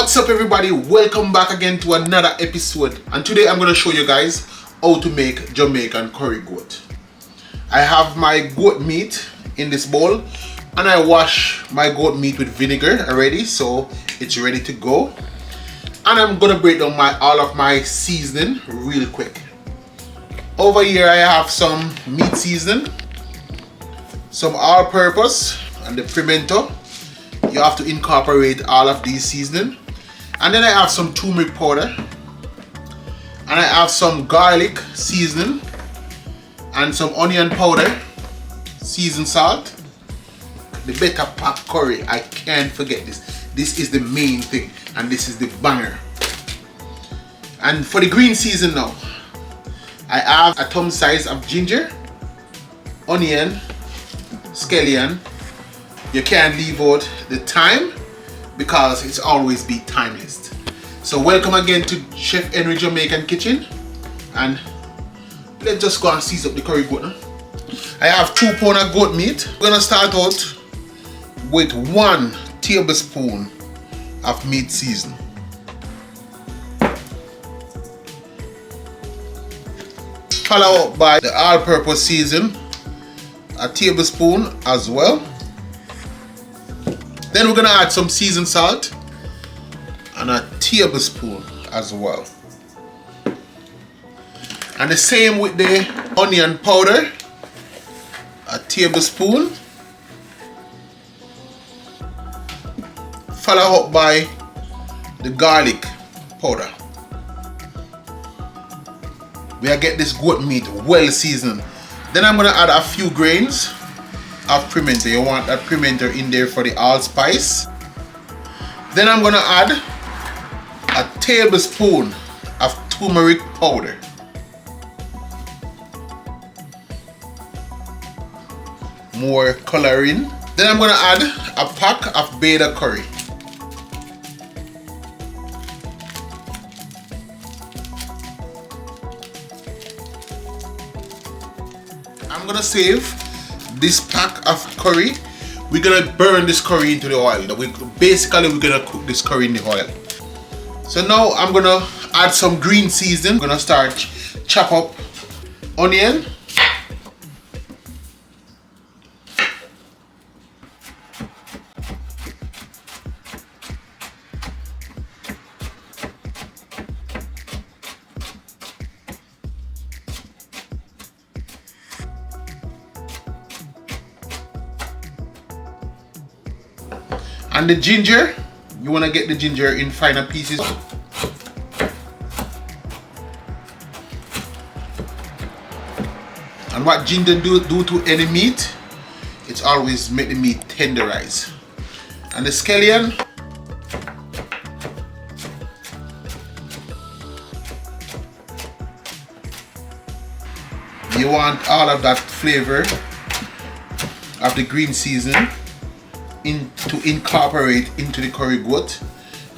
What's up everybody, welcome back again to another episode, and today I'm going to show you guys how to make Jamaican curry goat. I have my goat meat in this bowl and I wash my goat meat with vinegar already, so it's ready to go. And I'm going to break down all of my seasoning real quick. Over here I have some meat seasoning, some all-purpose and the pimento. You have to incorporate all of these seasoning. And then I have some turmeric powder, and I have some garlic seasoning, and some onion powder, seasoned salt. The better pack curry, I can't forget this. This is the main thing, and this is the banger. And for the green season now, I have a thumb size of ginger, onion, scallion. You can't leave out the thyme because it's always be timeless. So welcome again to Chef Henry Jamaican Kitchen, and let's just go and season up the curry goat now. I have 2 pounds of goat meat. We're gonna start out with 1 tablespoon of meat seasoning. Follow up by the all-purpose season, a tablespoon as well. Then we're gonna add some seasoned salt and a tablespoon as well. And the same with the onion powder, a tablespoon. Follow up by the garlic powder. We get this goat meat well seasoned. Then I'm gonna add a few grains of pimento. You want that pimento in there for the allspice. Then I'm gonna add a tablespoon of turmeric powder. More coloring. Then I'm gonna add a pack of beta curry. I'm gonna save this pack of curry. We're gonna burn this curry into the oil. Basically we're gonna cook this curry in the oil. So now I'm gonna add some green seasoning. I'm gonna start chop up onion, and the ginger. You want to get the ginger in finer pieces. And what ginger do to any meat, it's always make the meat tenderize. And the scallion, you want all of that flavor of the green seasoning to incorporate into the curry goat.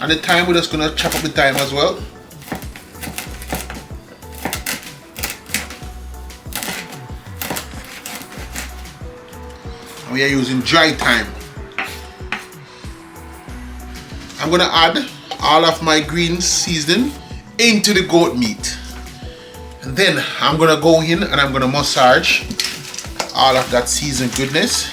And the thyme, we're just gonna chop up the thyme as well. And we are using dry thyme. I'm gonna add all of my green seasoning into the goat meat, and then I'm gonna go in and I'm gonna massage all of that seasoned goodness.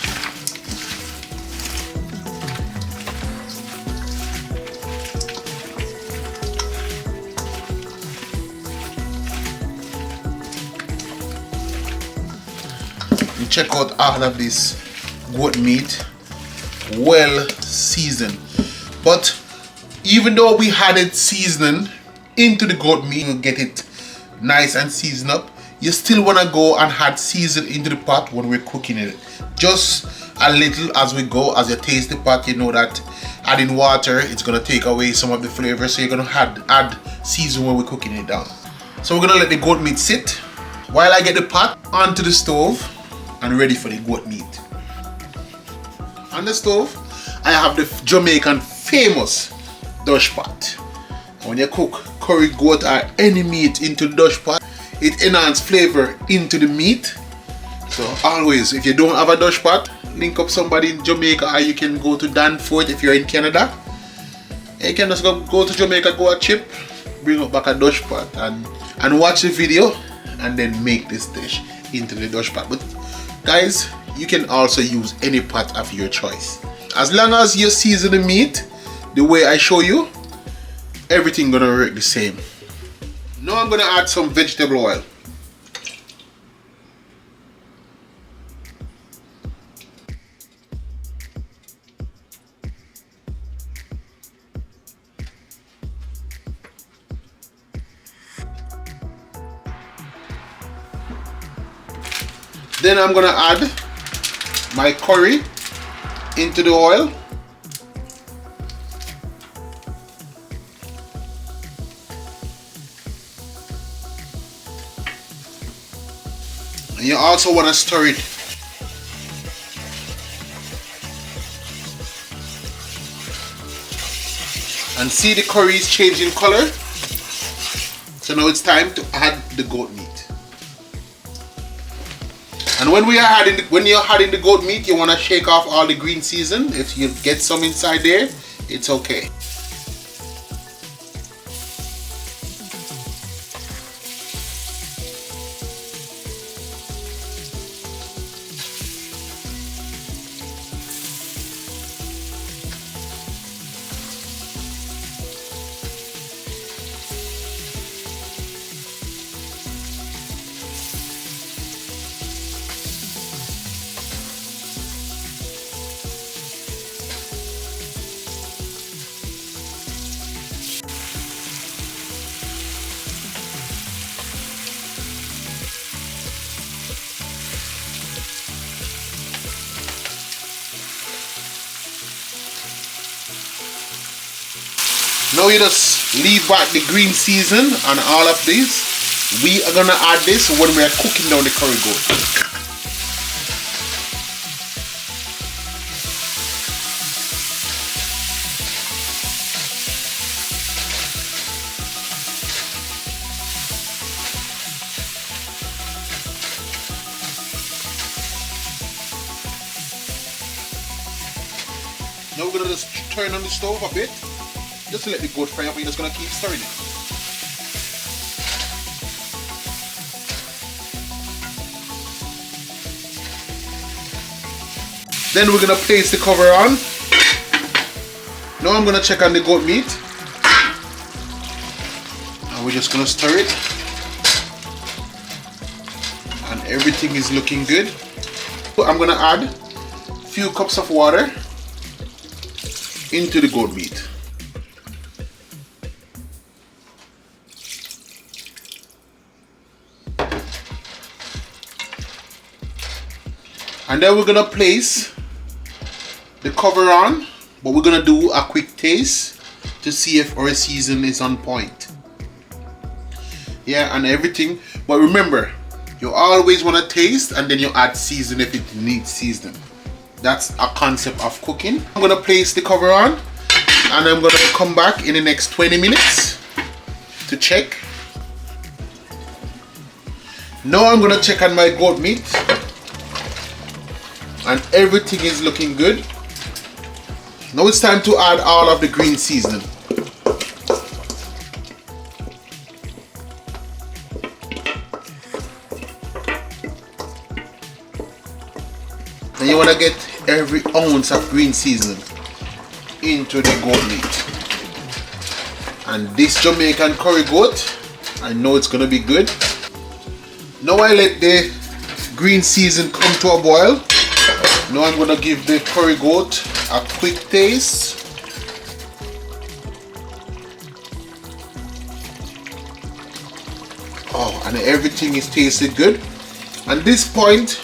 Check out all of this goat meat, well seasoned. But even though we had it seasoning into the goat meat, you get it nice and seasoned up, you still want to go and add season into the pot when we're cooking it. Just a little as we go. As you taste the pot, you know that adding water, it's going to take away some of the flavor, so you're going to add season when we're cooking it down. So we're going to let the goat meat sit while I get the pot onto the stove and ready for the goat meat. On the stove, I have the Jamaican famous Dutch pot. And when you cook curry goat or any meat into the Dutch pot, it enhances flavor into the meat. So always, if you don't have a Dutch pot, link up somebody in Jamaica, or you can go to Danfort if you're in Canada. You can just go to Jamaica, go a trip, bring up back a Dutch pot and watch the video and then make this dish into the Dutch pot. But guys, you can also use any pot of your choice. As long as you season the meat the way I show you, everything gonna work the same. Now I'm gonna add some vegetable oil. Then I'm gonna add my curry into the oil. And you also want to stir it. And see the curry is changing color. So now it's time to add the goat meat. And when you're adding the goat meat, you want to shake off all the green season. If you get some inside there, it's okay. Now you just leave back the green season and all of this. We are gonna add this when we are cooking down the curry goat. Now we're gonna just turn on the stove a bit. Just to let the goat fry up, and you're just gonna keep stirring it. Then we're gonna place the cover on. Now I'm gonna check on the goat meat. And we're just gonna stir it. And everything is looking good. So I'm gonna add a few cups of water into the goat meat. And then we're gonna place the cover on, but we're gonna do a quick taste to see if our season is on point. Yeah, and everything. But remember, you always wanna taste and then you add season if it needs seasoning. That's a concept of cooking. I'm gonna place the cover on and I'm gonna come back in the next 20 minutes to check. Now I'm gonna check on my goat meat. And everything is looking good. Now it's time to add all of the green seasoning. And you want to get every ounce of green seasoning into the goat meat. And this Jamaican curry goat, I know it's gonna be good. Now I let the green season come to a boil. Now I'm gonna give the curry goat a quick taste. Oh, and everything is tasted good. At this point,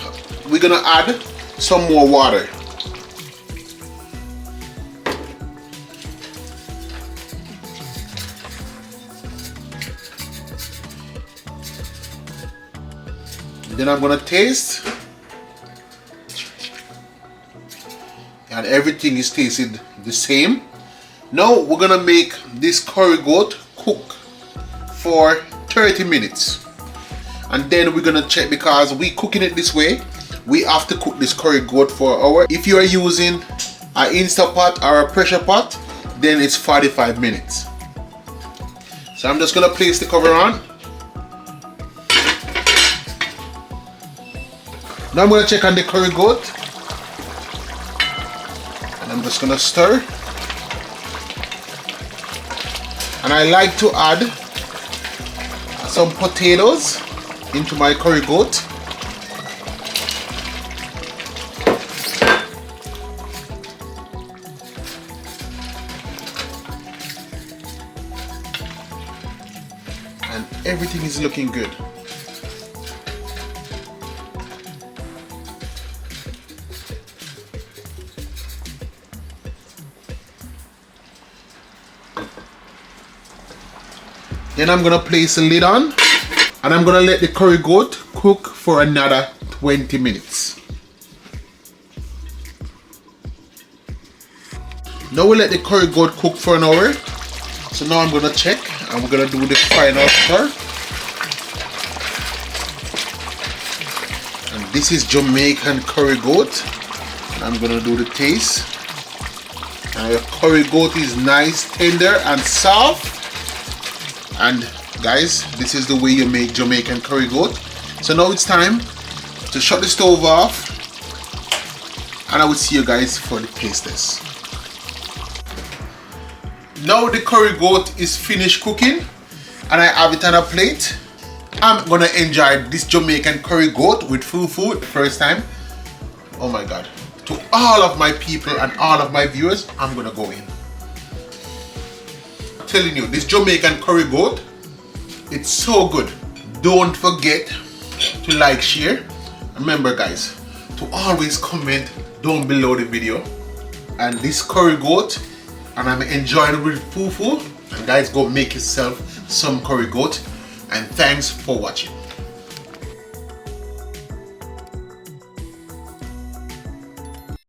we're gonna add some more water. Then I'm gonna taste. And everything is tasted the same. Now we're gonna make this curry goat cook for 30 minutes. And then we're gonna check, because we cooking it this way, we have to cook this curry goat for an hour. If you are using an Instapot or a pressure pot, then it's 45 minutes. So I'm just gonna place the cover on. Now I'm gonna check on the curry goat. And I'm just gonna stir. And I like to add some potatoes into my curry goat. And everything is looking good. Then I'm gonna place the lid on and I'm gonna let the curry goat cook for another 20 minutes. Now we let the curry goat cook for an hour. So now I'm gonna check and we're gonna do the final stir. And this is Jamaican curry goat. I'm gonna do the taste. And your curry goat is nice, tender and soft. And guys, this is the way you make Jamaican curry goat. So now it's time to shut the stove off and I will see you guys for the taste test. Now the curry goat is finished cooking and I have it on a plate. I'm gonna enjoy this Jamaican curry goat with fufu first time. Oh my god. To all of my people and all of my viewers, I'm gonna go in. Telling you, this Jamaican curry goat, it's so good. Don't forget to like, share. Remember guys, to always comment down below the video. And this curry goat, and I'm enjoying it with fufu. And guys, go make yourself some curry goat. And thanks for watching.